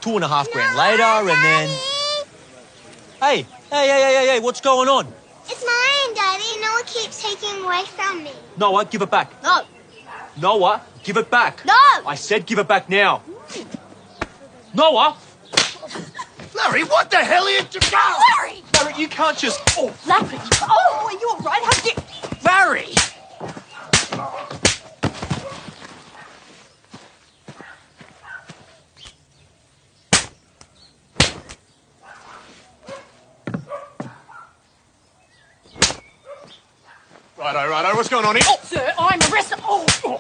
$2.5 grand later, and then... Hey, what's going on? It's mine, Daddy. Noah keeps taking away from me. Noah, give it back. No. Noah, give it back. No. I said give it back now. Noah! Larry, what the hell are you doing? Larry! Larry, you can't just... Oh, Larry! Oh, are you all right? How did you... Larry! Righto, what's going on here? Oh! Sir, I'm arrested. Oh!